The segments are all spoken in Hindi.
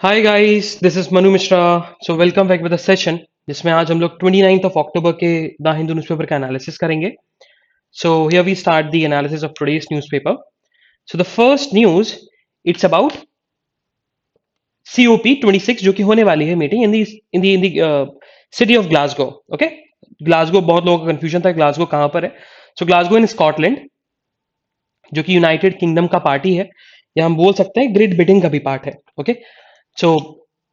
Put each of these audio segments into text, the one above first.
Hi guys, this is Manu Mishra. So welcome back with a session जिसमें आज हम लोग 29th ऑफ अक्टूबर के द हिंदू न्यूज़पेपर का एनालिसिस करेंगे। So here we start the analysis of today's newspaper. So the first news, it's about COP26 जो कि होने वाली है meeting in the city of Glasgow. Okay, Glasgow, बहुत लोगों का कंफ्यूजन था ग्लासगो कहाँ पर है। सो ग्लासगो इन स्कॉटलैंड, जो कि यूनाइटेड किंगडम का पार्टी है, या हम बोल सकते हैं ग्रेट ब्रिटेन का भी पार्ट है। ओके, सो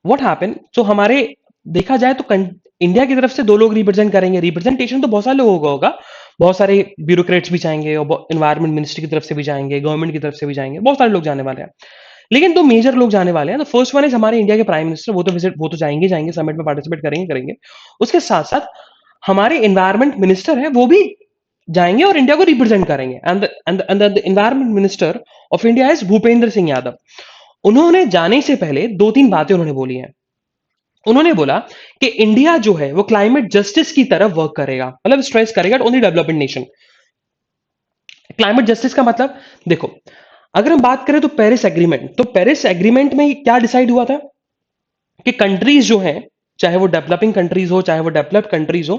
व्हाट हैपन, सो हमारे देखा जाए तो इंडिया की तरफ से दो लोग रिप्रेजेंट करेंगे। रिप्रेजेंटेशन तो बहुत सारे लोगों का होगा, बहुत सारे ब्यूरोक्रेट्स भी जाएंगे और एनवायरमेंट मिनिस्ट्री की तरफ से भी जाएंगे, गवर्नमेंट की तरफ से भी जाएंगे, बहुत सारे लोग जाने वाले हैं। लेकिन दो मेजर लोग जाने वाले हैं। तो फर्स्ट वन इज हमारे इंडिया के प्राइम मिनिस्टर, वो तो जाएंगे जाएंगे समिट में पार्टिसिपेट करेंगे। उसके साथ साथ हमारे एनवायरमेंट मिनिस्टर हैं, वो भी जाएंगे और इंडिया को रिप्रेजेंट करेंगे। And the environment minister of India is Bhupendra Singh Yadav. उन्होंने जाने से पहले दो तीन बातें उन्होंने बोली हैं। उन्होंने बोला कि इंडिया जो है वो क्लाइमेट जस्टिस की तरफ वर्क करेगा, मतलब स्ट्रेस करेगा only developing nation. Climate justice का मतलब, देखो, अगर हम बात करें तो पेरिस एग्रीमेंट में क्या डिसाइड हुआ था कि कंट्रीज जो हैं, चाहे वो डेवलपिंग कंट्रीज हो चाहे वो डेवलप्ड कंट्रीज हो,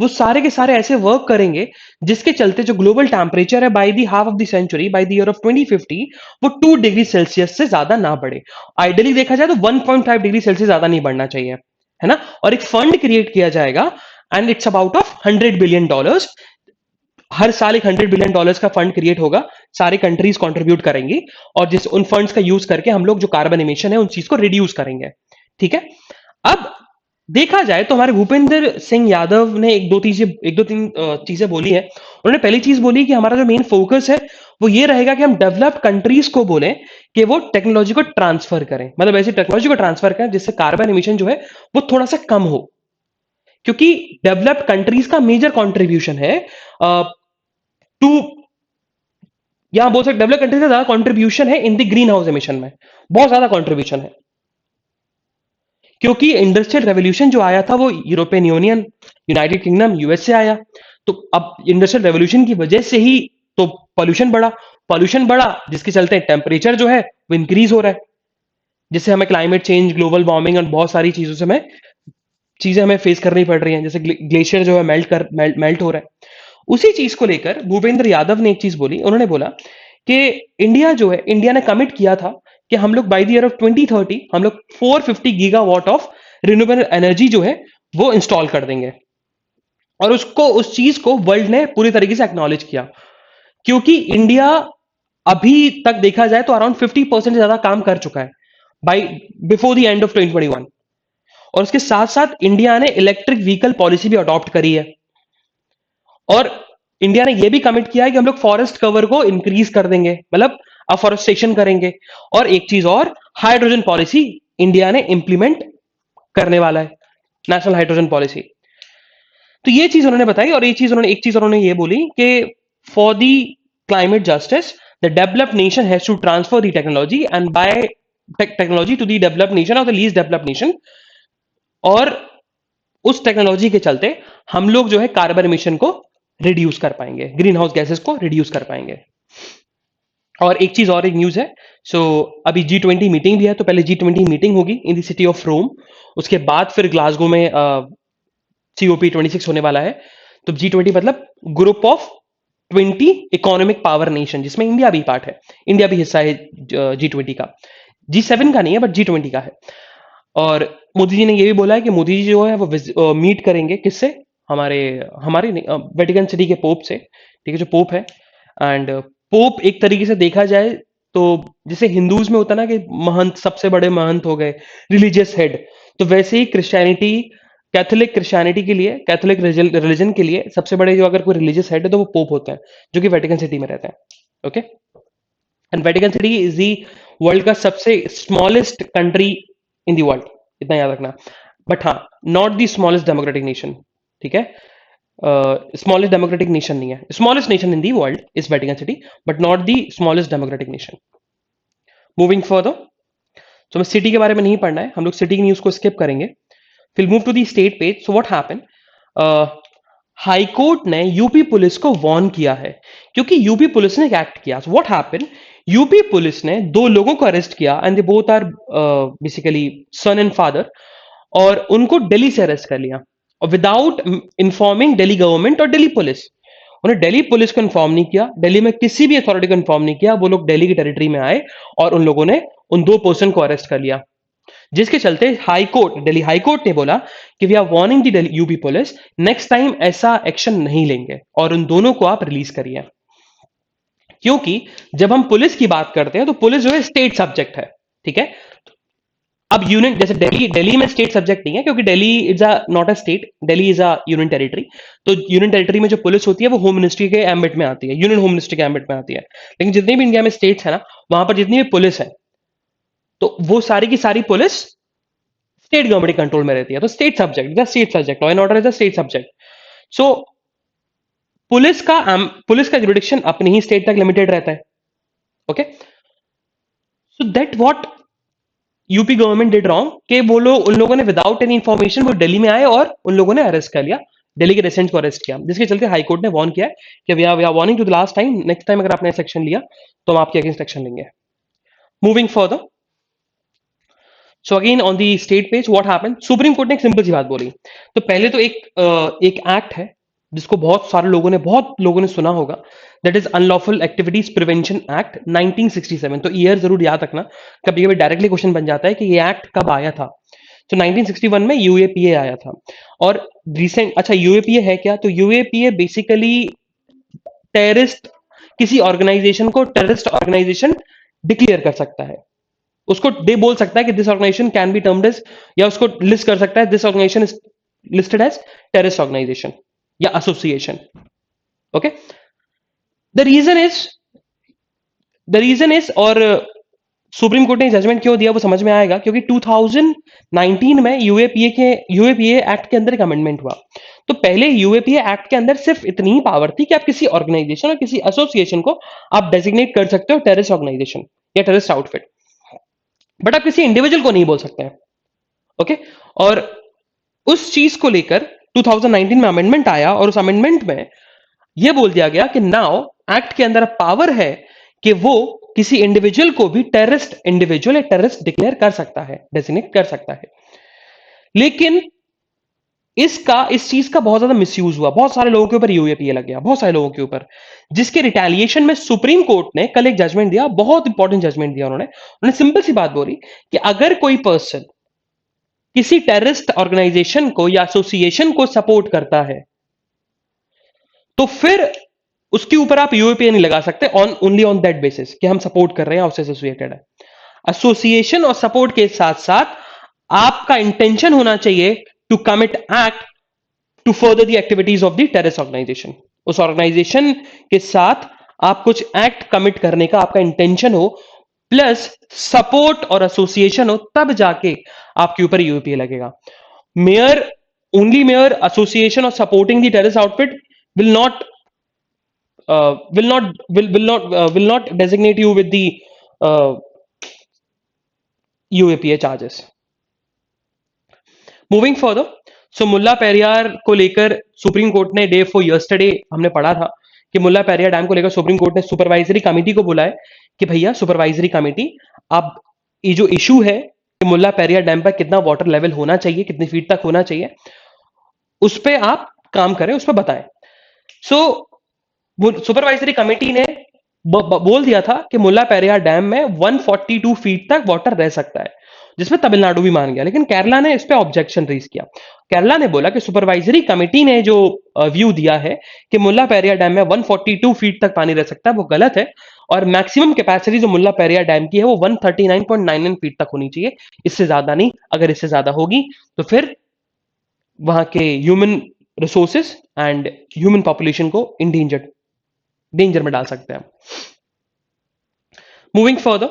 वो सारे के सारे ऐसे वर्क करेंगे जिसके चलते जो ग्लोबल टेम्परेचर है by the half of the century, by the year of 2050, वो 2 डिग्री सेल्सियस से ज्यादा ना बढ़े। आइडियली देखा जाए तो 1.5 डिग्री सेल्सियस ज्यादा नहीं बढ़ना चाहिए, है ना। और एक फंड क्रिएट किया जाएगा, and it's about of $100 billion. हर साल एक $100 बिलियन का फंड क्रिएट होगा, सारे कंट्रीज कंट्रीब्यूट करेंगी, और जिस उन फंड्स का यूज करके हम लोग जो कार्बन इमिशन है उन चीज को रिड्यूस करेंगे। ठीक है। अब देखा जाए तो हमारे भूपेंद्र सिंह यादव ने एक दो तीन चीजें बोली है। उन्होंने पहली चीज बोली कि हमारा जो मेन फोकस है वो ये रहेगा कि हम डेवलप्ड कंट्रीज को बोलें कि वो टेक्नोलॉजी को ट्रांसफर करें, मतलब ऐसी टेक्नोलॉजी को ट्रांसफर करें जिससे कार्बन इमिशन जो है वो थोड़ा सा कम हो। क्योंकि डेवलप्ड कंट्रीज का मेजर कंट्रीब्यूशन है टू, यहां बोल सकते डेवलप कंट्रीज का ज्यादा कंट्रीब्यूशन है in the green house emission में, बहुत ज्यादा कंट्रीब्यूशन है। क्योंकि इंडस्ट्रियल रेवोल्यूशन जो आया था वो European union, United kingdom, US से आया। तो अब इंडस्ट्रियल रेवोल्यूशन की वजह से ही तो पॉल्यूशन बढ़ा जिसके चलते टेम्परेचर जो है वो इंक्रीज हो रहा है, जिससे हमें क्लाइमेट चेंज, ग्लोबल वार्मिंग और बहुत सारी चीजें हमें फेस करनी पड़ रही हैं। जैसे ग्लेशियर जो है मेल्ट हो रहा है। उसी चीज को लेकर भूपेंद्र यादव ने एक चीज बोली। उन्होंने बोला कि इंडिया ने कमिट किया था कि हम लोग बाय द ईयर ऑफ 2030 हम लोग 450 गीगावाट ऑफ रिन्यूएबल एनर्जी जो है वो इंस्टॉल कर देंगे। और उस चीज को वर्ल्ड ने पूरी तरीके से एक्नॉलेज किया, क्योंकि इंडिया अभी तक देखा जाए तो अराउंड 50% से ज्यादा काम कर चुका है by before the end of 2021। और उसके साथ साथ इंडिया ने इलेक्ट्रिक व्हीकल पॉलिसी भी अडॉप्ट करी है। और इंडिया ने यह भी कमिट किया है कि हम लोग फॉरेस्ट कवर को इंक्रीज कर देंगे, मतलब अफॉरेस्टेशन करेंगे। और एक चीज और, हाइड्रोजन पॉलिसी इंडिया ने इंप्लीमेंट करने वाला है, नेशनल हाइड्रोजन पॉलिसी। तो ये चीज उन्होंने बताई। और एक चीज उन्होंने ये बोली कि for the climate justice the developed nation has to transfer the technology and buy technology to the developed nation और द लीस्ट डेवलप्ड नेशन। और उस टेक्नोलॉजी के चलते हम लोग जो है कार्बन इमिशन को रिड्यूस कर पाएंगे, ग्रीन हाउस गैसेस को रिड्यूस कर पाएंगे। और एक चीज और, एक न्यूज है। सो अभी G20 मीटिंग भी है, तो पहले G20 मीटिंग होगी in the city of Rome, उसके बाद फिर ग्लासगो में COP26 होने वाला है। तो G20 मतलब group of 20 economic power nation, जिसमें इंडिया भी पार्ट है, इंडिया भी हिस्सा है G20 का। G7 का नहीं है, बट G20 का है। और मोदी जी ने यह भी बोला है कि मोदी जी जो है वो मीट करेंगे किससे, हमारे हमारे वेटिकन सिटी के पोप से। ठीक है, जो पोप है। एंड पोप एक तरीके से देखा जाए तो जैसे हिंदूज में होता ना कि महंत, सबसे बड़े महंत हो गए, रिलीजियस हेड, तो वैसे ही क्रिश्चियनिटी के लिए, कैथोलिक रिलीजन के लिए सबसे बड़े जो अगर कोई रिलीजियस हेड है तो वो पोप होते हैं, जो कि वेटिकन सिटी में रहते हैं। Okay, and Vatican city is the world का सबसे smallest country in the world, इतना याद रखना। बट हाँ, not the smallest democratic nation. ठीक है, स्मॉलेस्ट डेमोक्रेटिक नेशन नहीं है, smallest nation in the world is Vatican city, but not the smallest democratic nation. Moving further, तो हमें सिटी के बारे में नहीं पढ़ना है, हम लोग सिटी की न्यूज को स्किप करेंगे। फिर move to the state page. So what happen, high court ने यूपी पुलिस को वार्न किया है, क्योंकि यूपी पुलिस ने एक एक्ट किया। सो व्हाट हैपन, यूपी पुलिस ने दो लोगों को अरेस्ट किया and they both are basically son and father, और उनको दिल्ली से अरेस्ट कर लिया और विदाउट इन्फॉर्मिंग दिल्ली गवर्नमेंट और दिल्ली पुलिस। उन्हें दिल्ली पुलिस को इन्फॉर्म नहीं किया, दिल्ली में किसी भी अथॉरिटी को इन्फॉर्म नहीं किया। वो लोग दिल्ली की टेरिटरी में आए और उन लोगों ने उन दो पर्सन को अरेस्ट कर लिया, जिसके चलते high court, Delhi high court ने बोला कि we are warning the Delhi UP police, next time ऐसा एक्शन नहीं लेंगे और उन दोनों को आप रिलीज करिए। क्योंकि जब हम पुलिस की बात करते हैं तो पुलिस जो है स्टेट सब्जेक्ट है, ठीक है। अब यूनियन, जैसे दिल्ली, दिल्ली में स्टेट सब्जेक्ट नहीं है क्योंकि Delhi is a not a state, Delhi is a union territory. तो यूनियन टेरिटरी में जो पुलिस होती है वो होम मिनिस्ट्री के एम्बिट में आती है, यूनियन होम मिनिस्ट्री के एम्बिट में आती है। लेकिन जितनी भी इंडिया में स्टेट्स है ना, वहां पर जितनी भी पुलिस है तो वो सारी की सारी पुलिस स्टेट गवर्नमेंट कंट्रोल में रहती है। तो state subject, state subject, law and order is a state subject. So police का जुरिडिक्शन अपनी ही स्टेट तक लिमिटेड रहता है। Okay, so that what UP government did wrong कि वो लोग, उन लोगों ने विदाउट एनी इंफॉर्मेशन वो दिल्ली में आए और उन लोगों ने अरेस्ट कर लिया, दिल्ली के रेसिडेंट्स को अरेस्ट किया, जिसके चलते हाई कोर्ट ने वार्न किया है कि we are warning to the last time, next time अगर आपने सेक्शन लिया तो हम आपके अगेंस्ट एक्शन लेंगे। Moving further, so again on the state page what happened, supreme court ने एक सिंपल सी बात बोली। तो पहले तो एक एक्ट है जिसको बहुत सारे लोगों ने, बहुत लोगों ने सुना होगा, that is unlawful activities prevention act 1967। तो ईयर जरूर याद रखना, कभी कभी डायरेक्टली क्वेश्चन बन जाता है कि ये एक्ट कब आया था। तो 1961 में यूएपीए आया था। और रिसेंट, अच्छा यूएपीए है क्या, तो यूएपीए बेसिकली टेररिस्ट, किसी ऑर्गेनाइजेशन को टेररिस्ट ऑर्गेनाइजेशन डिक्लेयर कर सकता है, उसको दे बोल सकता है कि this organisation can be termed as, या उसको लिस्ट कर सकता है this organisation is listed as terrorist organisation या association. Okay, the reason is the reason is और सुप्रीम कोर्ट ने जजमेंट क्यों दिया वो समझ में आएगा, क्योंकि 2019 में यूएपीए एक्ट के अंदर एक अमेंडमेंट हुआ। तो पहले यूएपीए एक्ट के अंदर सिर्फ इतनी ही पावर थी कि आप किसी ऑर्गेनाइजेशन और किसी एसोसिएशन को आप डेजिग्नेट कर सकते हो टेररिस्ट ऑर्गेनाइजेशन या टेररिस्ट आउटफिट, बट आप किसी इंडिविजुअल को नहीं बोल सकते हैं। ओके, और उस चीज को लेकर 2019 में अमेंडमेंट आया और उस अमेंडमेंट में यह बोल दिया गया कि नाउ एक्ट के अंदर पावर है कि वो किसी इंडिविजुअल को भी टेररिस्ट इंडिविजुअल या टेररिस्ट डिक्लेयर कर सकता है, डेजिग्नेट कर सकता है। लेकिन इस चीज का बहुत ज्यादा मिसयूज हुआ, बहुत सारे लोगों के ऊपर यूएपीए लग गया, बहुत सारे लोगों के ऊपर, जिसके रिटेलिएशन में सुप्रीम कोर्ट ने कल एक जजमेंट दिया, बहुत इंपॉर्टेंट जजमेंट दिया। उन्होंने सिंपल सी बात बोली कि अगर कोई पर्सन किसी टेररिस्ट ऑर्गेनाइजेशन को या एसोसिएशन को सपोर्ट करता है तो फिर उसके ऊपर आप यूएपीए नहीं लगा सकते on only on that basis कि हम सपोर्ट कर रहे हैं, उससे एसोसिएटेड है। एसोसिएशन और सपोर्ट के साथ साथ आपका इंटेंशन होना चाहिए to commit act to further the activities of the terrorist organization. उस ऑर्गेनाइजेशन के साथ आप कुछ एक्ट कमिट करने का आपका इंटेंशन हो, प्लस सपोर्ट और एसोसिएशन हो, तब जाके आपके ऊपर यूएपीए लगेगा। मेयर, ओनली मेयर एसोसिएशन और supporting the terrorist outfit will not designate you with the UAPA charges. Moving further, so मुल्ला पेरियार को लेकर सुप्रीम कोर्ट ने डे फॉर यस्टरडे हमने पढ़ा था कि मुल्ला पेरियार डैम को लेकर सुप्रीम कोर्ट ने सुपरवाइजरी कमेटी को बुलाया कि भैया सुपरवाइजरी कमेटी, अब ये जो इशू है कि मुल्ला पेरियार डैम पर कितना वाटर लेवल होना चाहिए, कितनी फीट तक होना चाहिए, उस पर आप काम करें, उस पर बताएं। सो सुपरवाइजरी कमेटी ने बोल दिया था कि मुल्ला पेरियार डैम में 142 फीट तक वाटर रह सकता है, जिसमें तमिलनाडु भी मान गया, लेकिन केरला ने इस पे ऑब्जेक्शन रेज किया। केरला ने बोला कि सुपरवाइजरी कमेटी ने जो व्यू दिया है कि मुल्ला पेरियार डैम में 142 फीट तक पानी रह सकता है, वो गलत है, और मैक्सिमम कैपेसिटी जो मुल्ला पेरियार डैम की है वो 139.99 फीट तक होनी चाहिए, इससे ज्यादा नहीं। अगर इससे ज्यादा होगी तो फिर वहां के human resources and human population को डेंजर में डाल सकते हैं। मूविंग फर्दर,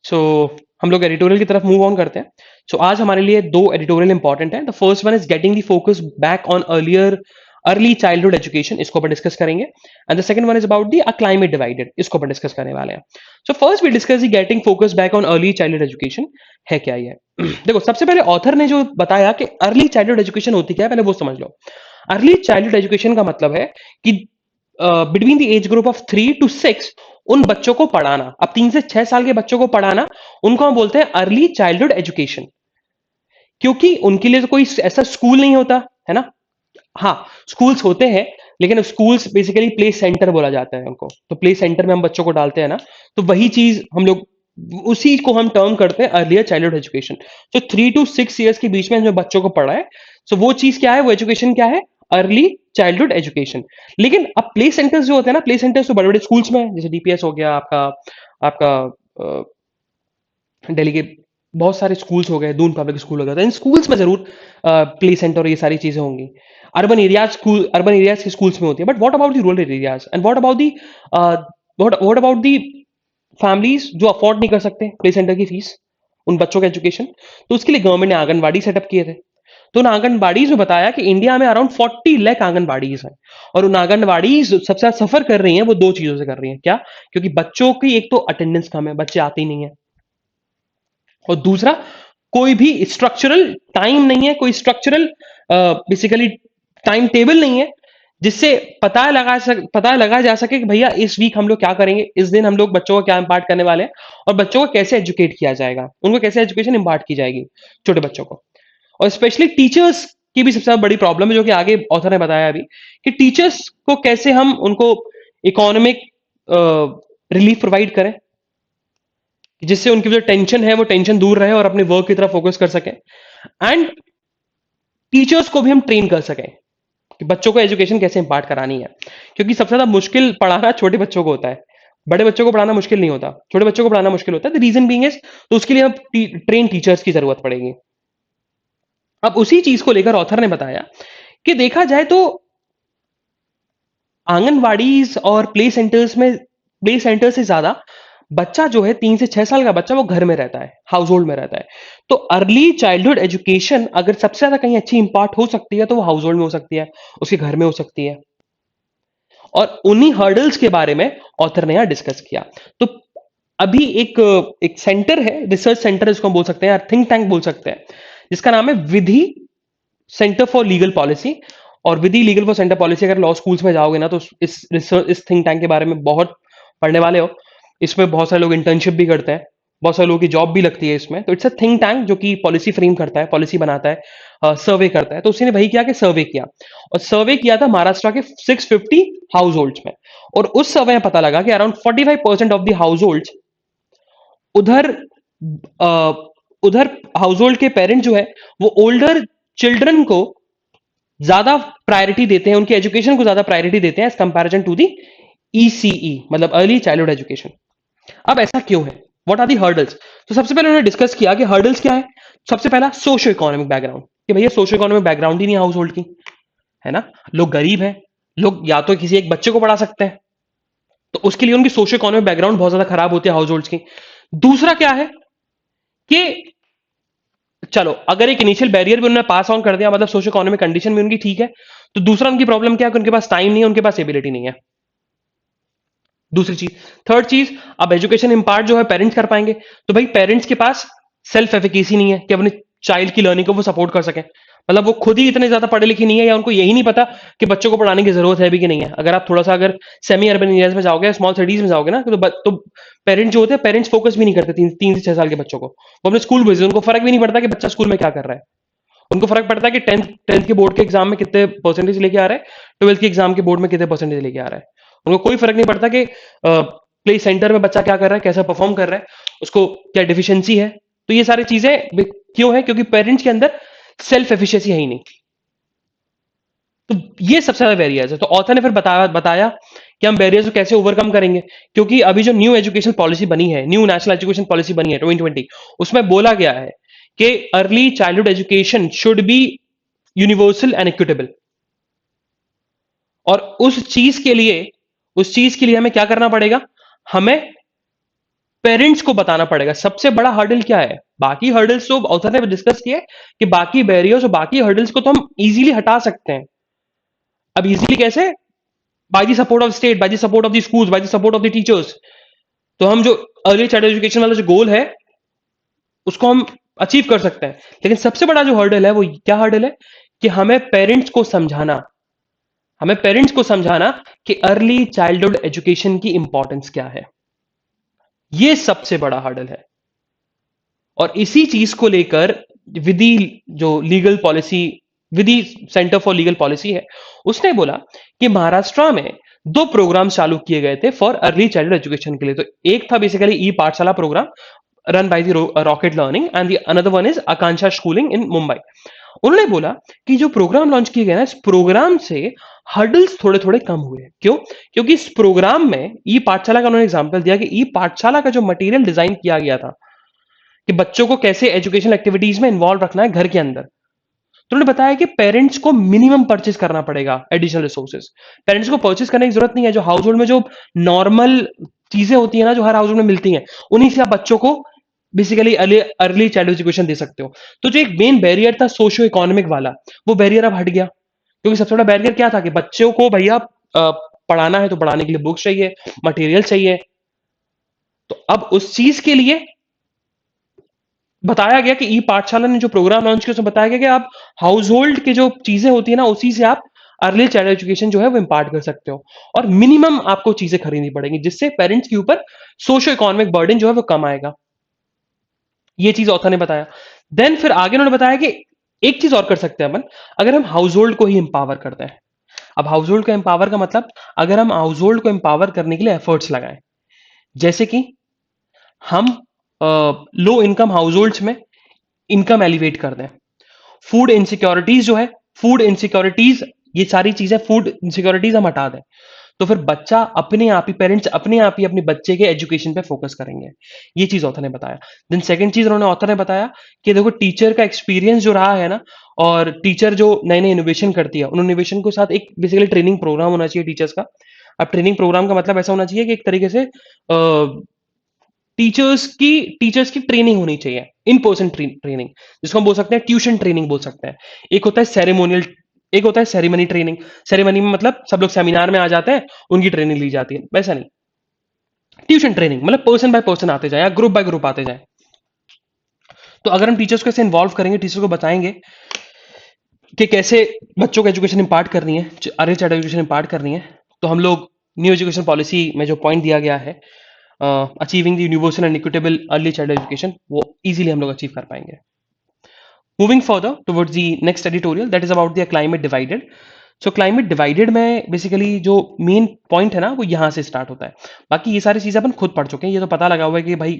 सो हम लोग एडिटोरियल की तरफ मूव ऑन करते हैं। सो आज हमारे लिए दो एडिटोरियल इंपॉर्टेंट है। The first one is getting the focus back on early childhood education, इसको अपन डिस्कस करेंगे। And the second one is about the climate divided, इसको अपन डिस्कस करने वाले हैं। So first we discuss the getting focus back on early childhood education है क्या ये। देखो, सबसे पहले ऑथर ने जो बताया कि अर्ली चाइल्डहुड एजुकेशन होती क्या है, पहले वो समझ लो। अर्ली चाइल्डहुड एजुकेशन का मतलब है कि between the age group of 3 to 6 उन बच्चों को पढ़ाना, अब 3 से 6 साल के बच्चों को पढ़ाना, उनको हम बोलते हैं अर्ली चाइल्डहुड एजुकेशन। क्योंकि उनके लिए तो कोई ऐसा स्कूल नहीं होता, है ना? हाँ, स्कूल्स होते हैं, लेकिन स्कूल्स बेसिकली प्ले सेंटर बोला जाता है उनको। तो प्ले सेंटर में हम बच्चों को डालते हैं ना, तो वही चीज हम लोग, उसी को हम टर्म करते हैं अर्लियर चाइल्डहुड एजुकेशन। तो 3 to 6 years के बीच में जो बच्चों को पढ़ा है, सो वो चीज क्या है, वो एजुकेशन क्या है, अर्ली चाइल्डहुड एजुकेशन। लेकिन अब प्ले सेंटर्स जो होते हैं ना, प्ले सेंटर्स तो बड़े बड़े स्कूल्स में है, जैसे डीपीएस हो गया आपका, आपका दिल्ली के बहुत सारे स्कूल्स हो गए, दून पब्लिक स्कूल हो गया, तो इन स्कूल्स में जरूर प्ले सेंटर और ये सारी चीजें होंगी। अर्बन एरियाज के स्कूल्स में होती है, but what about the rural areas, and what about the families जो अफोर्ड नहीं कर सकते प्ले सेंटर की फीस, उन बच्चों का एजुकेशन? तो उसके लिए गवर्नमेंट ने आंगनबाड़ी सेटअप किए थे। तो उन आंगनबाड़ीज में बताया कि इंडिया में अराउंड 40 लाख आंगनबाड़ीज हैं, और उन आंगनबाड़ीज सबसे ज्यादा सफर कर रही हैं, वो दो चीजों से कर रही हैं। क्या? क्योंकि बच्चों की एक तो अटेंडेंस कम है, बच्चे आते ही नहीं है, और दूसरा कोई भी स्ट्रक्चरल टाइम नहीं है, कोई स्ट्रक्चरल बेसिकली टाइम टेबल नहीं है, जिससे पता लगाया जा सके कि भैया इस वीक हम लोग क्या करेंगे, इस दिन हम लोग बच्चों को क्या इम्पार्ट करने वाले हैं, और बच्चों को कैसे एजुकेट किया जाएगा, उनको कैसे एजुकेशन इम्पार्ट की जाएगी छोटे बच्चों को। और स्पेशली टीचर्स की भी सबसे ज्यादा बड़ी प्रॉब्लम है, जो कि आगे ऑथर ने बताया अभी, कि टीचर्स को कैसे हम उनको इकोनॉमिक रिलीफ प्रोवाइड करें, जिससे उनकी जो टेंशन है वो टेंशन दूर रहे और अपने वर्क की तरफ फोकस कर सकें। एंड टीचर्स को भी हम ट्रेन कर सकें कि बच्चों को एजुकेशन कैसे इंपार्ट करानी है, क्योंकि सबसे ज्यादा मुश्किल पढ़ाना छोटे बच्चों को होता है, बड़े बच्चों को पढ़ाना मुश्किल नहीं होता, छोटे बच्चों को पढ़ाना मुश्किल होता है। द रीजन बीइंग इज, तो उसके लिए हम ट्रेन टीचर्स की जरूरत पड़ेगी। अब उसी चीज को लेकर ऑथर ने बताया कि देखा जाए तो आंगनवाड़ीज और प्ले सेंटर से ज्यादा बच्चा जो है, 3 से 6 साल का बच्चा, वो घर में रहता है, हाउस होल्ड में रहता है। तो अर्ली चाइल्डहुड एजुकेशन अगर सबसे ज्यादा कहीं अच्छी इंपार्ट हो सकती है, तो वो हाउस होल्ड में हो सकती है, उसके घर में हो सकती है। और उन्हीं हर्डल्स के बारे में ऑथर ने यहां डिस्कस किया। तो अभी एक सेंटर है, रिसर्च सेंटर इसको हम बोल सकते हैं, थिंक टैंक बोल सकते हैं, जिसका नाम है विधि सेंटर फॉर लीगल पॉलिसी। और विधि लीगल फॉर सेंटर पॉलिसी, अगर लॉ स्कूल्स में जाओगे ना, तो इस थिंक टैंक के बारे में बहुत पढ़ने वाले हो। इसमें बहुत सारे लोग इंटर्नशिप भी करते हैं, बहुत सारे लोगों की जॉब भी लगती है इसमें। तो इट्स अ थिंक टैंक जो कि पॉलिसी फ्रेम करता है, पॉलिसी बनाता है, सर्वे करता है। तो उसने वही किया कि सर्वे किया, और सर्वे किया था महाराष्ट्र के 650 हाउस होल्ड्स में। और उस सर्वे में पता लगा कि around 45% of the house holds, उधर अ, उधर हाउस होल्ड के पेरेंट जो है, वो ओल्डर चिल्ड्रन को ज्यादा प्रायोरिटी देते हैं, उनकी एजुकेशन को ज्यादा प्रायोरिटी देते हैं as comparison to the ECE, मतलब अर्ली चाइल्डहुड एजुकेशन। अब ऐसा क्यों है? What are the hurdles? तो सबसे पहले उन्होंने डिस्कस किया कि हर्डल्स क्या है। सबसे पहला सोशियो इकोनॉमिक बैकग्राउंड, कि भैया सोशियो इकोनॉमिक बैकग्राउंड ही नहीं है हाउस होल्ड की, है ना? लोग गरीब हैं, लोग या तो किसी एक बच्चे को पढ़ा सकते हैं, तो उसके लिए उनकी सोशियो इकोनॉमिक बैकग्राउंड बहुत ज्यादा खराब होती है हाउस होल्ड की। दूसरा क्या है कि चलो अगर एक इनिशियल बैरियर भी उन्होंने पास ऑन कर दिया, मतलब सोशियो इकोनॉमिक कंडीशन भी उनकी ठीक है, तो दूसरा उनकी प्रॉब्लम क्या है कि उनके पास टाइम नहीं है, उनके पास एबिलिटी नहीं है। दूसरी चीज, थर्ड चीज, अब एजुकेशन इम्पार्ट जो है पेरेंट्स कर पाएंगे, तो भाई पेरेंट्स के पास सेल्फ एफिकेसी नहीं है कि अपने चाइल्ड की लर्निंग को वो सपोर्ट कर सके। मतलब वो खुद ही इतने ज्यादा पढ़े लिखे नहीं है, या उनको यही नहीं पता कि बच्चों को पढ़ाने की जरूरत है भी कि नहीं है। अगर आप थोड़ा सा अगर सेमी अर्बन एरियाज में जाओगे, स्मॉल सिटीज में जाओगे ना, तो पेरेंट्स जो होते हैं, पेरेंट्स फोकस भी नहीं करते 3 से 6 साल के बच्चों को, वो अपने स्कूल भेजते हैं, उनको फर्क भी नहीं पड़ता कि बच्चा स्कूल में क्या कर रहा है। उनको फर्क पड़ता है कि टेंथ के बोर्ड के एग्जाम में कितने परसेंटेज लेके आ रहा है, ट्वेल्थ के एग्जाम के बोर्ड में कितने परसेंटेज लेके आ रहा है। उनको कोई फर्क नहीं पड़ता कि प्ले सेंटर में बच्चा क्या कर रहा है, कैसा परफॉर्म कर रहा है, उसको क्या डिफिशियंसी है। तो ये सारी चीजें क्यों है? क्योंकि पेरेंट्स के अंदर सेल्फ एफिशिएंसी है ही नहीं। तो ये सबसे ज्यादा बैरियर्स है। तो ऑथर ने फिर बताया कि हम बैरियर्स को कैसे ओवरकम करेंगे, क्योंकि अभी जो न्यू एजुकेशन पॉलिसी बनी है, न्यू नेशनल एजुकेशन पॉलिसी बनी है 2020, उसमें बोला गया है कि early childhood education should be universal and equitable. और उस चीज के लिए हमें क्या करना पड़ेगा? हमें पेरेंट्स को बताना पड़ेगा सबसे बड़ा हर्डल क्या है। बाकी हर्डल्स तो ऑथर ने डिस्कस किए कि बाकी बैरियर्स और बाकी हर्डल्स को तो हम इजीली हटा सकते हैं। अब इजीली कैसे? By the support of state, by the support of the schools, by the support of the teachers. तो हम जो अर्ली चाइल्ड एजुकेशन वाला जो गोल है, उसको हम अचीव कर सकते हैं। लेकिन सबसे बड़ा जो हर्डल है, वो क्या हर्डल है? कि हमें पेरेंट्स को समझाना कि अर्ली चाइल्डहुड एजुकेशन की इंपॉर्टेंस क्या है। ये सबसे बड़ा हर्डल है। और इसी चीज को लेकर विधि जो legal policy Vidhi centre for legal policy है, उसने बोला कि महाराष्ट्र में दो प्रोग्राम चालू किए गए थे फॉर अर्ली चाइल्ड एजुकेशन के लिए। तो एक था बेसिकली ई पाठशाला program run by the rocket learning and the another one is Akanksha schooling in Mumbai. उन्होंने बोला कि जो प्रोग्राम लॉन्च किए गए ना, इस प्रोग्राम से हर्डल्स थोड़े थोड़े कम हुए। क्यों? क्योंकि इस प्रोग्राम में ई पाठशाला का उन्होंने एग्जाम्पल दिया कि ई पाठशाला का जो मटेरियल डिजाइन किया गया था कि बच्चों को कैसे एजुकेशनल एक्टिविटीज में इन्वॉल्व रखना है घर के अंदर, तो उन्होंने बताया कि पेरेंट्स को मिनिमम परचेज करना पड़ेगा एडिशनल रिसोर्सेज। पेरेंट्स को परचेज करने की जरूरत नहीं है। जो हाउस होल्ड में जो नॉर्मल चीजें होती है ना, जो हर हाउस होल्ड में मिलती हैं, उन्हीं से आप बच्चों को बेसिकली अर्ली चाइल्ड एजुकेशन दे सकते हो। तो जो एक मेन बैरियर था सोशियो इकोनॉमिक वाला, वो बैरियर अब हट गया। क्योंकि सबसे बड़ा बैरियर क्या था कि बच्चों को भैया पढ़ाना है तो पढ़ाने के लिए बुक्स चाहिए, मटेरियल चाहिए। तो अब उस चीज के लिए बताया गया कि ई पाठशाला ने जो प्रोग्राम लॉन्च किया उसमें बताया गया कि आप हाउस होल्ड की जो चीजें होती है ना, उसी से आप अर्ली चाइल्ड एजुकेशन जो है वो इम्पार्ट कर सकते हो। और मिनिमम आपको चीजें खरीदनी पड़ेंगी, जिससे पेरेंट्स के ऊपर सोशो इकोनॉमिक बर्डन जो है वो कम आएगा। ये चीज ऑथर ने बताया। देन फिर आगे उन्होंने बताया कि एक चीज और कर सकते हैं अपन, अगर हम हाउस होल्ड को ही एम्पावर करते हैं। अब हाउस होल्ड को एम्पावर का मतलब, अगर हम हाउस होल्ड को एम्पावर करने के लिए एफर्ट्स लगाएं, जैसे कि हम लो इनकम हाउस होल्ड्स में इनकम एलिवेट कर दें, फूड इनसिक्योरिटीज जो है, फूड इनसिक्योरिटीज, ये सारी चीजें फूड इनसिक्योरिटीज हम हटा दें, तो फिर बच्चा अपने आप ही, पेरेंट्स अपने आप ही अपने बच्चे के एजुकेशन पे फोकस करेंगे। ये चीज ऑथर ने बताया। देन सेकंड चीज उन्होंने ऑथर ने बताया कि देखो टीचर का एक्सपीरियंस जो रहा है ना, और टीचर जो नए नए इनोवेशन करती है, उन इनोवेशन के साथ एक बेसिकली ट्रेनिंग प्रोग्राम होना चाहिए टीचर्स का। अब ट्रेनिंग प्रोग्राम का मतलब ऐसा होना चाहिए कि एक तरीके से टीचर्स की ट्रेनिंग होनी चाहिए, इन पर्सन ट्रेनिंग, जिसको हम बोल सकते हैं ट्यूशन ट्रेनिंग बोल सकते हैं। एक होता है सेरेमोनियल, एक होता है सेरेमनी ट्रेनिंग। सेरेमनी में मतलब सब लोग सेमिनार में आ जाते हैं, उनकी ट्रेनिंग ली जाती है, वैसा नहीं। ट्यूशन ट्रेनिंग मतलब पर्सन बाय पर्सन आते जाए या ग्रुप बाय ग्रुप आते जाए। तो अगर हम टीचर्स को ऐसे इन्वॉल्व करेंगे, टीचर्स को बताएंगे कि कैसे बच्चों को एजुकेशन इंपार्ट करनी है, अर्ली चाइल्ड एजुकेशन इंपार्ट करनी है, तो हम लोग न्यू एजुकेशन पॉलिसी में जो पॉइंट दिया गया है, achieving the universal and equitable early child education, वो इजीली हम लोग अचीव कर पाएंगे। Moving further towards the next editorial, that is about the climate divided. So climate divided में बेसिकली जो मेन पॉइंट है ना, वो यहां से स्टार्ट होता है। बाकी ये सारी चीजें अपन खुद पढ़ चुके हैं, ये तो पता लगा हुआ है कि भाई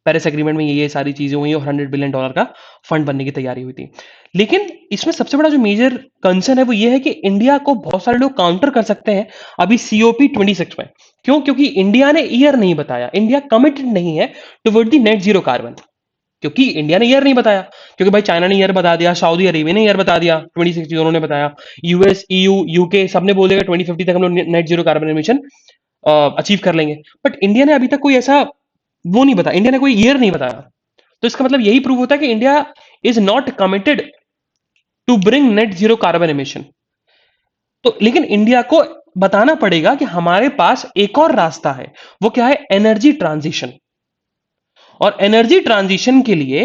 पेरिस एग्रीमेंट में ये सारी चीजें हुई और $100 बिलियन का फंड बनने की तैयारी हुई थी। लेकिन इसमें सबसे बड़ा जो मेजर कंसर्न है वो ये है कि इंडिया को बहुत सारे लोग काउंटर कर सकते हैं अभी COP26 में। क्यों? क्योंकि इंडिया ने ईयर नहीं बताया, इंडिया कमिटेड नहीं है toward the net zero carbon. क्योंकि इंडिया ने ईयर नहीं बताया, क्योंकि भाई चाइना ने ईयर बता दिया, सऊदी अरेबिया ने ईयर बता दिया, 2060 उन्होंने बताया, यूएस, EU, यूके सबने बोल दिया 2050 तक हम लोग net zero carbon emission achieve कर लेंगे। बट इंडिया ने अभी तक कोई ऐसा वो नहीं बताया, इंडिया ने कोई ईयर नहीं बताया। तो इसका मतलब यही प्रूव होता है कि India is not committed to bring net zero carbon emission. तो लेकिन इंडिया को बताना पड़ेगा कि हमारे पास एक और रास्ता है, वो क्या है? Energy transition. और एनर्जी ट्रांजिशन के लिए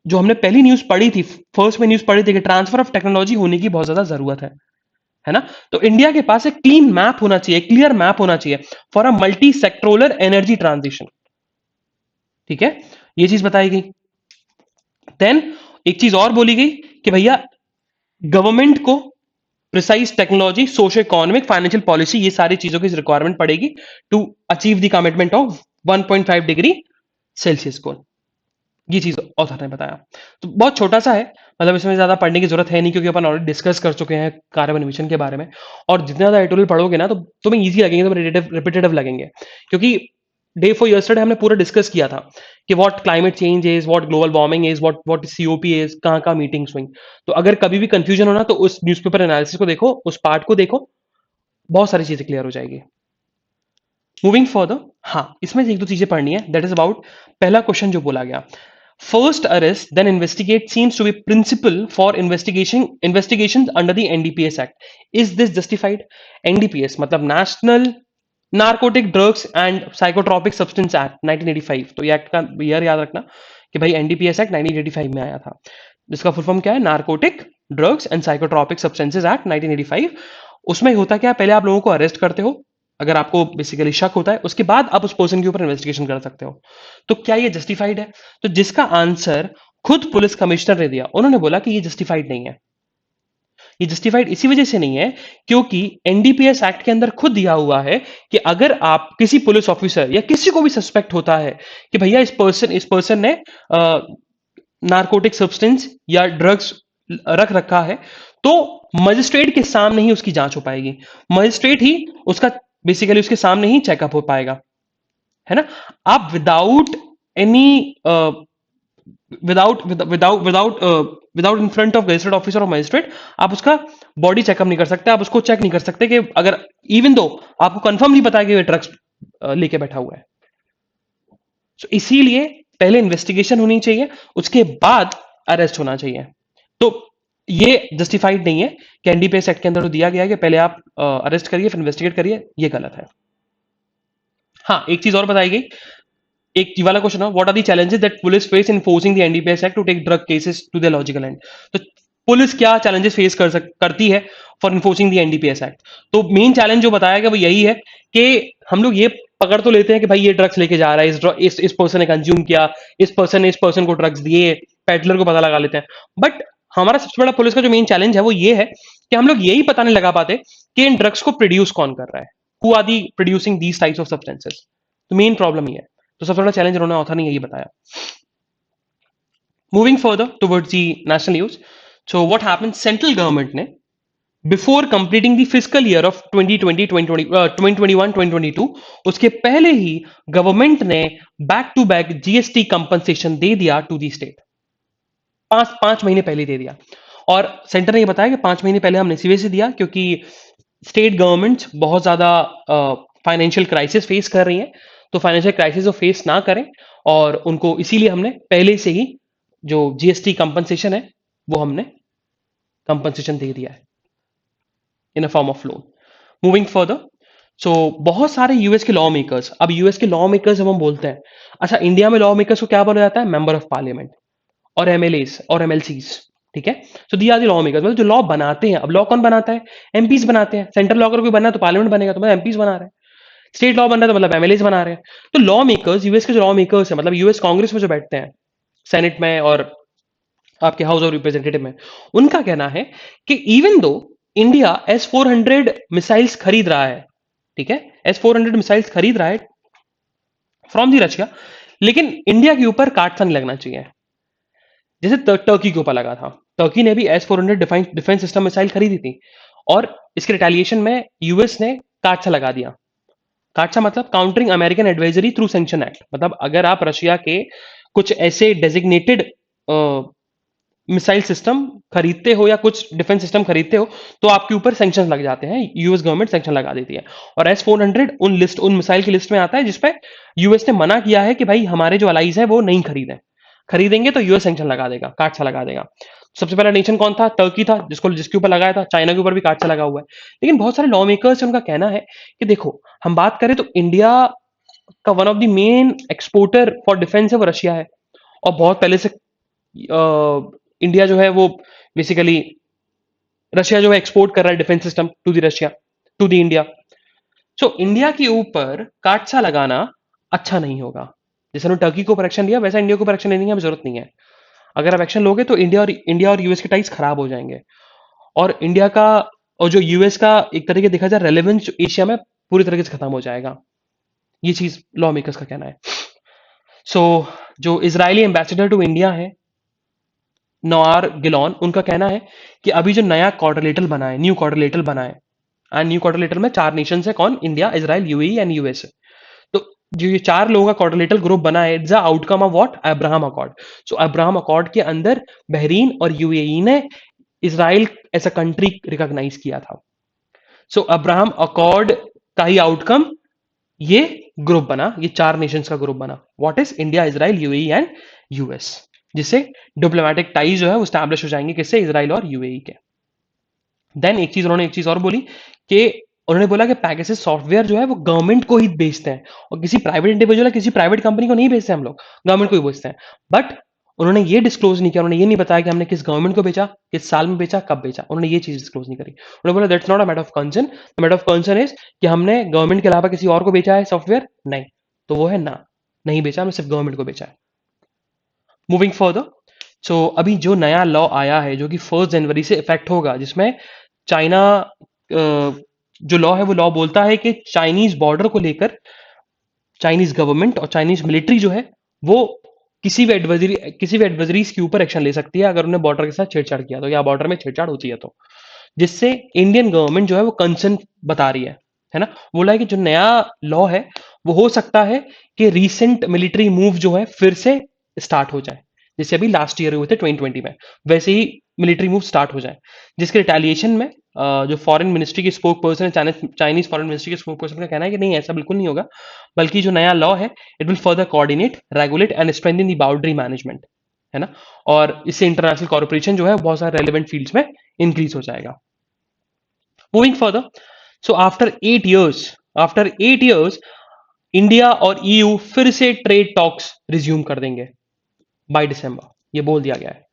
जो हमने पहली न्यूज पढ़ी थी, फर्स्ट में न्यूज पढ़ी थी कि ट्रांसफर ऑफ टेक्नोलॉजी होने की बहुत ज्यादा जरूरत है ना? तो इंडिया के पास एक क्लीन मैप होना चाहिए, क्लियर मैप होना चाहिए for a multi sectoral energy transition. ठीक है, ये चीज बताई गई। देन एक चीज और बोली गई कि भैया गवर्नमेंट को precise technology, socio economic, financial policy, ये सारी चीजों की रिक्वायरमेंट पड़ेगी to achieve the commitment of 1.5 degree Celsius goal. ये चीज ऑथर ने बताया। तो बहुत छोटा सा है, मतलब इसमें ज्यादा पढ़ने की जरूरत है नहीं, क्योंकि अपन ऑलरेडी डिस्कस कर चुके हैं कार्बन एमिशन के बारे में। और जितना ज्यादा एडिटोरियल पढ़ोगे ना, तो तुम्हें इजी लगेंगे, तुम्हें रिपीटेटिव लगेंगे। क्योंकि डे फॉर यस्टरडे हमने पूरा डिस्कस किया था कि what climate change is, what global warming is, what COP is, कहाँ कहाँ मीटिंग्स हुई। तो अगर कभी भी कंफ्यूजन होना तो उस न्यूज़पेपर एनालिसिस को देखो, उस पार्ट को देखो, बहुत सारी चीजें क्लियर हो जाएगी। मूविंग फर्दर, हाँ इसमें से एक दो चीजें पढ़नी है, दैट इज अबाउट पहला क्वेश्चन जो बोला गया, first arrest then investigate seems to be principle for investigations under the NDPS act, is this justified? NDPS मतलब national narcotic drugs and psychotropic substance act 1985। तो ये एक्ट का ईयर याद रखना कि भाई NDPS एक्ट 1985 में आया था, जिसका फुल फॉर्म क्या है? Narcotic drugs and psychotropic substances act 1985। उसमें होता क्या, पहले आप लोगों को अरेस्ट करते हो, अगर आपको बेसिकली शक होता है, उसके बाद आप उस पर्सन के ऊपर इन्वेस्टिगेशन कर सकते हो। तो क्या ये जस्टिफाइड है? तो जिसका आंसर खुद पुलिस कमिश्नर ने दिया, उन्होंने बोला कि ये जस्टिफाइड नहीं है। ये जस्टिफाइड इसी वजह से नहीं है क्योंकि एनडीपीएस एक्ट के अंदर खुद दिया हुआ है कि अगर आप किसी पुलिस ऑफिसर या किसी को भी सस्पेक्ट होता है कि भैया इस पर्सन ने नारकोटिक सब्सटेंस या ड्रग्स रख रखा है, तो मजिस्ट्रेट के सामने ही उसकी जांच हो पाएगी। मजिस्ट्रेट ही उसका बेसिकली उसके सामने ही चेकअप हो पाएगा, है ना? आप without any without in front of gazetted officer और मजिस्ट्रेट आप उसका बॉडी चेकअप नहीं कर सकते, आप उसको चेक नहीं कर सकते कि अगर इवन दो आपको कंफर्म नहीं पता कि ये ड्रग्स लेके बैठा हुआ है। तो इसीलिए पहले इन्वेस्टिगेशन होनी चाहिए, उसके बाद अरेस्ट होना चाहिए। तो ये जस्टिफाइड नहीं है कि एनडीपीएस एक्ट के अंदर तो दिया गया है कि पहले आप अरेस्ट करिए फिर इन्वेस्टिगेट करिए, ये गलत है। हाँ, एक चीज और बताई गई, एक ये वाला क्वेश्चन है, what are the challenges that police face in forcing the NDPS act to take drug cases to the logical end. तो पुलिस क्या चैलेंजेस फेस करती है for enforcing the NDPS act? तो मेन चैलेंज जो बताया गया वो यही है कि हम लोग ये पकड़ तो लेते हैं कि भाई ये ड्रग्स लेके जा रहा है, इस पर्सन ने कंज्यूम किया, इस पर्सन को ड्रग्स दिए, पेडलर को पता लगा लेते हैं। बट हमारा सबसे बड़ा पुलिस का जो मेन चैलेंज है वो ये है कि हम लोग यही पता नहीं लगा पाते कि इन ड्रग्स को प्रोड्यूस कौन कर रहा है, who are the producing these types of substances. तो मेन प्रॉब्लम ये है। तो सबसे बड़ा चैलेंज उन्होंने ऑथर ने यही बताया। Moving further towards the national news, so what happened, central government ने before completing the physical year of 2021-2022, उसके पहले ही गवर्नमेंट ने back to back GST compensation दे दिया टू दी स्टेट। पांच महीने पहले दे दिया। और सेंटर ने यह बताया कि 5 महीने पहले हमने इसी वजह से दिया क्योंकि स्टेट गवर्नमेंट बहुत ज्यादा फाइनेंशियल क्राइसिस फेस कर रही हैं, तो फाइनेंशियल क्राइसिस को फेस ना करें, और उनको इसीलिए हमने पहले से ही जो जीएसटी कंपनसेशन है वो हमने कंपनसेशन दे दिया है in a form of loan. Moving further, so बहुत सारे यूएस के लॉ मेकर्स, अब यूएस के लॉ मेकर्स जब हम बोलते हैं, अच्छा इंडिया में लॉ मेकर्स को क्या बोला जाता है? मेंबर ऑफ पार्लियामेंट और एमएलएस और एमएलसीज, ठीक है? सो दी आर द लॉ मेकर्स, मतलब जो लॉ बनाते हैं। अब लॉ कौन बनाता है? एमपीज बनाते हैं। सेंट्रल लॉ अगर कोई बनना है तो पार्लियामेंट बनेगा, तो मतलब एमपीज बना रहे हैं। स्टेट लॉ बन रहा है तो मतलब एमएलएस बना रहे हैं। तो लॉ मेकर्स, यूएस के जो लॉ मेकर्स है, मतलब यूएस कांग्रेस में जो बैठते हैं, सेनेट में और आपके हाउस ऑफ रिप्रेजेंटेटिव में, उनका कहना है कि even though India S-400 missiles खरीद रहा है, ठीक है, S-400 मिसाइल्स खरीद रहा है फ्रॉम दी रशिया, लेकिन इंडिया के ऊपर काटसा नहीं लगना चाहिए, जैसे टर्की के ऊपर लगा था। टर्की ने भी S-400 डिफेंस सिस्टम मिसाइल खरीदी थी, और इसके रिटेलिएशन में यूएस ने काटसा लगा दिया। काटसा मतलब countering American advisory through sanction act, मतलब अगर आप रशिया के कुछ ऐसे डेजिग्नेटेड मिसाइल सिस्टम खरीदते हो या कुछ डिफेंस सिस्टम खरीदते हो तो आपके ऊपर सैंक्शन लग जाते हैं, यूएस गवर्नमेंट सैंक्शन लगा देती है। और S-400 उन मिसाइल की लिस्ट में आता है जिसपे यूएस ने मना किया है कि भाई हमारे जो अलाइज है वो नहीं खरीदेंगे तो यूएस सैंक्शन लगा देगा, काटसा लगा देगा। सबसे पहला नेशन कौन था? टर्की था, जिसके ऊपर लगाया था। चाइना के ऊपर भी काटसा लगा हुआ है। लेकिन बहुत सारे लॉ मेकर्स उनका कहना है कि देखो, हम बात करें तो इंडिया का one of the main exporter for defence है वो रशिया है, और बहुत पहले से इंडिया जो है वो बेसिकली रशिया जो है एक्सपोर्ट कर रहा है defence system to the Russia, to the India. So India के ऊपर काटसा लगाना अच्छा नहीं होगा। जैसे उन्होंने टर्की को ऊपर एक्शन लिया, वैसा इंडिया को ऊपर एक्शन लेने की हमें जरूरत नहीं है। अगर आप एक्शन लोगे तो इंडिया और यूएस के टाइज खराब हो जाएंगे, और इंडिया का और जो यूएस का एक तरीके देखा जाए रेलेवेंस एशिया में पूरी तरीके से खत्म हो जाएगा। ये चीज लॉ मेकर्स का कहना है। सो जो इजरायली एम्बेसडर टू इंडिया है, नोआर गिलॉन, उनका कहना है कि अभी जो नया क्वाड्रिलेटरल बना है, न्यू क्वाड्रिलेटरल बना है, एंड न्यू क्वाड्रिलेटरल में 4 नेशन है, कौन? India, Israel, UAE and US. तो जो ये 4 लोगों का क्वाड्रिलेटरल ग्रुप बना है, it's the outcome of what? Abraham accord. So Abraham accord के अंदर बहरीन और यूएई ने Israel as a country recognize किया था। सो अब्राहम अकॉर्ड का ही आउटकम ये ग्रुप बना, ये 4 नेशंस का ग्रुप बना। What is? India, Israel, UAE and US, जिससे डिप्लोमेटिक टाइज जो है वो स्टैब्लिश हो जाएंगे, किससे? इजराइल और यूएई के। देन उन्होंने एक चीज और बोली कि उन्होंने बोला कि पैकेजेस सॉफ्टवेयर जो है वो गवर्नमेंट को ही बेचते हैं, और किसी प्राइवेट इंडिविजुअल, किसी प्राइवेट कंपनी को नहीं बेचते हम लोग, गवर्नमेंट को ही बेचते हैं। बट उन्होंने ये डिस्क्लोज नहीं किया, उन्होंने ये नहीं बताया कि हमने किस गवर्नमेंट को बेचा, किस साल में बेचा, कब बेचा, उन्होंने ये चीज डिस्क्लोज नहीं करी। उन्होंने बोला that's not a matter of concern, the matter of concern is कि हमने गवर्नमेंट के अलावा किसी और को बेचा है सॉफ्टवेयर, नहीं। तो वो है ना, नहीं बेचा, हमने सिर्फ गवर्नमेंट को बेचा है। मूविंग फर्दर, सो अभी जो नया लॉ आया है जो कि 1 जनवरी से इफेक्ट होगा, जिसमें चाइना जो लॉ है वो लॉ बोलता है कि चाइनीज बॉर्डर को लेकर चाइनीज गवर्नमेंट और चाइनीज मिलिट्री जो है वो किसी भी एडवर्जरीज के ऊपर एक्शन ले सकती है अगर उन्हें बॉर्डर के साथ छेड़छाड़ किया तो, या बॉर्डर में छेड़छाड़ होती है तो, जिससे इंडियन गवर्नमेंट जो है वो कंसर्न बता रही है ना। बोला है कि जो नया लॉ है वो हो सकता है कि रीसेंट मिलिट्री मूव जो है फिर से स्टार्ट हो जाए, जैसे अभी लास्ट ईयर हुए थे 2020 में, वैसे ही मिलिट्री मूव स्टार्ट हो जाए, जिसके रिटेलिएशन में जो फॉरेन मिनिस्ट्री की स्पोक पर्सन है, चाइनीज फॉरेन मिनिस्ट्री के स्पोक पर्सन का कहना है कि नहीं, ऐसा बिल्कुल नहीं होगा, बल्कि जो नया लॉ है it will further coordinate, regulate and strengthen the boundary management, है ना। और इससे इंटरनेशनल कॉर्पोरेशन जो है बहुत सारे रेलिवेंट फील्ड्स में इंक्रीज हो जाएगा। Moving further, so after 8 years India और ईयू फिर से ट्रेड टॉक्स रिज्यूम कर देंगे बाय दिसंबर, ये बोल दिया गया है।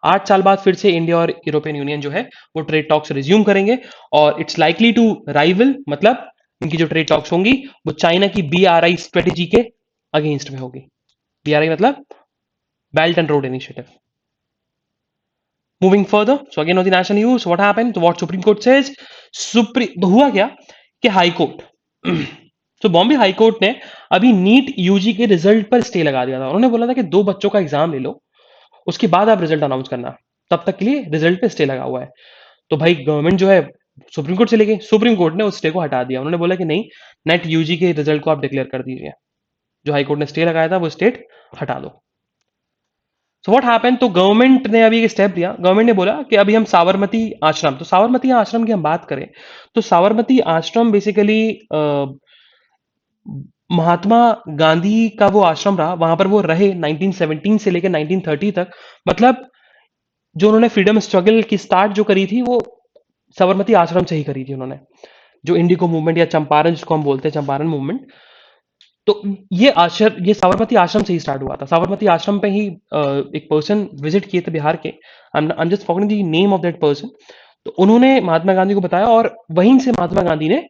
8 साल बाद फिर से इंडिया और यूरोपियन यूनियन जो है वो ट्रेड टॉक्स रिज्यूम करेंगे, और इट्स लाइकली टू राइवल, मतलब इनकी जो ट्रेड टॉक्स होंगी वो चाइना की BRI स्ट्रेटेजी के अगेंस्ट में होगी। BRI मतलब belt and road initiative. Moving further, so again on the national news, what happened, what supreme court says, तो हुआ क्या कि हाई कोर्ट तो बॉम्बे हाई कोर्ट ने अभी नीट यूजी के रिजल्ट पर स्टे लगा दिया था। उन्होंने बोला था कि 2 बच्चों का एग्जाम ले लो, उसके बाद आप रिजल्ट अनाउंस करना, तब तक के लिए रिजल्ट पे स्टे लगा हुआ है। तो भाई गवर्नमेंट जो है सुप्रीम कोर्ट चले गई, सुप्रीम कोर्ट ने उस स्टे को हटा दिया। उन्होंने बोला कि नहीं, नेट यूजी के रिजल्ट को आप डिक्लेयर कर दीजिए, जो हाई कोर्ट ने स्टे लगाया था वो स्टेट हटा दो। सो व्हाट हैपेंड, तो गवर्नमेंट ने अभी एक स्टेप लिया, गवर्नमेंट ने बोला कि अभी हम साबरमती आश्रम, तो साबरमती आश्रम की हम बात करें तो साबरमती आश्रम बेसिकली महात्मा गांधी का वो आश्रम रहा, वहां पर वो रहे 1917 से लेकर 1930 तक। मतलब जो उन्होंने फ्रीडम स्ट्रगल की स्टार्ट जो करी थी वो साबरमती आश्रम से ही करी थी उन्होंने, जो इंडिको मूवमेंट या चंपारण जिसको हम बोलते हैं, चंपारण मूवमेंट। तो ये साबरमती आश्रम से ही स्टार्ट हुआ था। साबरमती आश्रम पे ही एक पर्सन विजिट किए थे बिहार के, I am just forgetting the name of that person. तो उन्होंने महात्मा गांधी को बताया और वहीं से महात्मा गांधी ने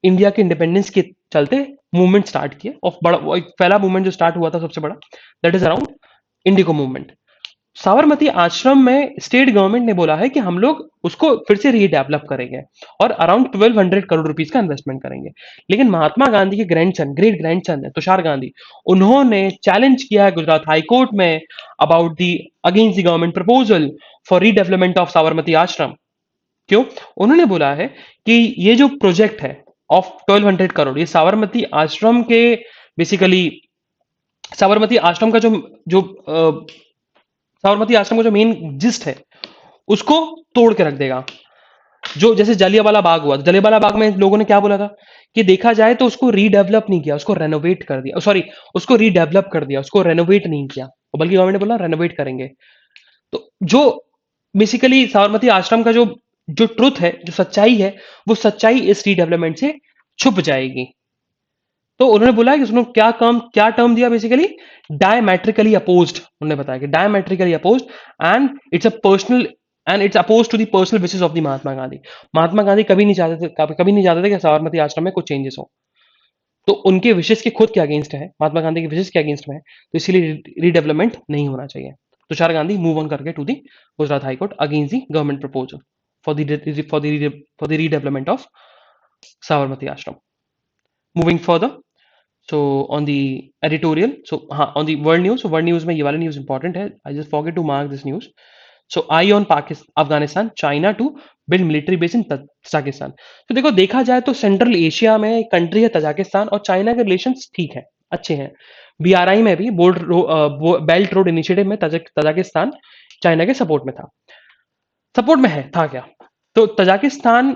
इंडिया के इंडिपेंडेंस के चलते मूवमेंट स्टार्ट किया, और बड़ा वो एक पहला मूवमेंट जो स्टार्ट हुआ था सबसे बड़ा, that is around indigo movement. Sabarmati Ashram में स्टेट गवर्नमेंट ने बोला है कि हम लोग उसको फिर से रीडेवलप करेंगे और अराउंड 1200 करोड़ रुपीस का इन्वेस्टमेंट करेंगे। लेकिन महात्मा गांधी के ग्रैंड ग्रैंडसन है तुषार गांधी, उन्होंने चैलेंज किया है गुजरात हाई कोर्ट में about the against the government proposal for redevelopment of Sabarmati आश्रम। क्यों? उन्होंने बोला है कि ये जो प्रोजेक्ट है ऑफ 1200 करोड़, ये साबरमती आश्रम के बेसिकली साबरमती आश्रम का जो जो साबरमती आश्रम का जो मेन जिस्ट है उसको तोड़ के रख देगा। जो जैसे जलियांवाला बाग हुआ, तो जलियांवाला बाग में लोगों ने क्या बोला था कि देखा जाए तो उसको रीडेवलप नहीं किया, उसको रेनोवेट कर दिया, सॉरी उसको रीडेवलप कर दिया, उसको रेनोवेट नहीं किया, बल्कि गवर्नमेंट ने बोला रेनोवेट करेंगे। तो जो बेसिकली साबरमती आश्रम का जो जो ट्रुथ है, जो सच्चाई है, वो सच्चाई इस रीडेवलपमेंट से छुप जाएगी। तो उन्होंने बोला कि उसने क्या टर्म दिया, बेसिकली डायमेट्रिकली अपोज्ड। उन्होंने बताया कि diametrically opposed and it's a personal and it's oppose to the personal wishes of the Mahatma Gandhi. Mahatma Gandhi कभी नहीं चाहते थे कि साबरमती आश्रम में कुछ चेंजेस हो, तो उनके विशेष के खुद के अगेंस्ट है, महात्मा गांधी के विशेष के अगेंस्ट में है, तो इसीलिए रीडेवलपमेंट नहीं होना चाहिए। तुषार गांधी मूव ऑन करके to the Gujarat High Court against the government proposal for the redevelopment of Sabarmati Ashram. Moving further, so on the editorial, so हाँ on the world news, world news में ये वाला न्यूज इंपॉर्टेंट है, I just forget to mark this news. So I on Afghanistan China to build military base in Tajikistan. तो देखो, देखा जाए तो सेंट्रल एशिया में एक कंट्री है तजाकिस्तान, और चाइना के रिलेशंस ठीक है, अच्छे हैं। BRI में भी बेल्ट रोड इनिशिएटिव में तजाकिस्तान चाइना के सपोर्ट में है, था क्या। तो तजाकिस्तान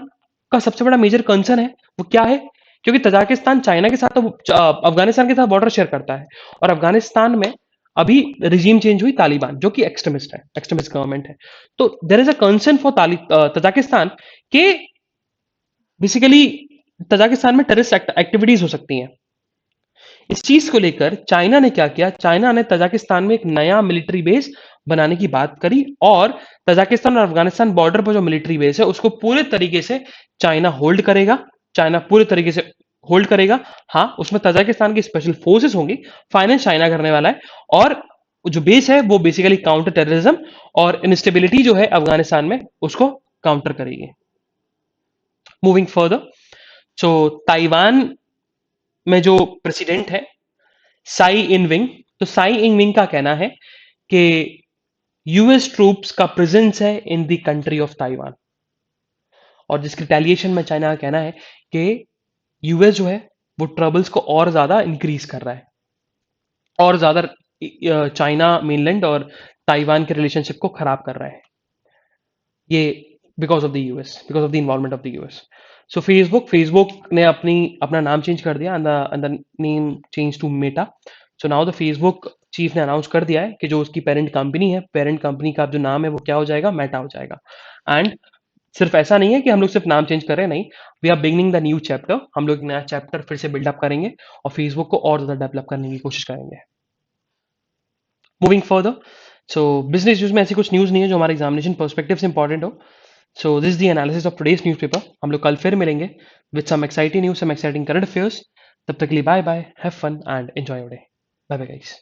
का सबसे बड़ा मेजर कंसर्न है वो क्या है, क्योंकि तजाकिस्तान चाइना के साथ तो अफगानिस्तान के साथ बॉर्डर शेयर करता है, और अफगानिस्तान में अभी रिजीम चेंज हुई, तालिबान जो कि एक्सट्रीमिस्ट है, एक्सट्रीमिस्ट गवर्नमेंट है। तो there is a concern for Tajikistan के बेसिकली तजाकिस्तान में टेररिस्ट एक्टिविटीज हो सकती हैं। इस चीज को लेकर चाइना ने क्या किया, चाइना ने तजाकिस्तान में एक नया मिलिट्री बेस बनाने की बात करी, और तजाकिस्तान और अफगानिस्तान बॉर्डर पर जो मिलिट्री बेस है उसको पूरे तरीके से चाइना होल्ड करेगा। चाइना पूरे तरीके से होल्ड करेगा। हाँ, उसमें तजाकिस्तान की स्पेशल फोर्सेस होंगी, फाइनेंस चाइना करने वाला है, और जो बेस है वो बेसिकली काउंटर टेररिज्म और इंस्टेबिलिटी जो है अफगानिस्तान में उसको काउंटर करेगी। मूविंग फर्दर, सो ताइवान में जो प्रेसिडेंट है साई इन विंग, तो साई इन विंग का कहना है कि यूएस ट्रूप्स का प्रेजेंस है in the country of Taiwan, और जिसकी रिटेलिएशन में चाइना का कहना है कि यूएस जो है वो ट्रबल्स को और ज्यादा इंक्रीज कर रहा है, और ज्यादा चाइना मेनलैंड और ताइवान के रिलेशनशिप को खराब कर रहा है ये, because of the US, because of the involvement of the US. So Facebook ने अपना नाम चेंज कर दिया, and the name change to Meta. So now the Facebook chief ने अनाउंस कर दिया है कि जो उसकी पेरेंट कंपनी है, पेरेंट कंपनी का जो नाम है वो क्या हो जाएगा, मेटा हो जाएगा। एंड सिर्फ ऐसा नहीं है कि हम लोग सिर्फ नाम चेंज कर रहे हैं, नहीं, we are beginning the new chapter. हम लोग नया चैप्टर फिर से बिल्डअप करेंगे और फेसबुक को और ज्यादा डेवलप करने की कोशिश करेंगे। मूविंग फर्दर, सो बिजनेस न्यूज में ऐसी कुछ न्यूज नहीं है जो हमारे एग्जामिनेशन पर्सपेक्टिव से इंपॉर्टेंट हो। So this the analysis of today's newspaper. हम लोग कल फिर मिलेंगे with some exciting news, some exciting current affairs. तब तक के लिए bye bye, have fun and enjoy your day. Bye bye guys.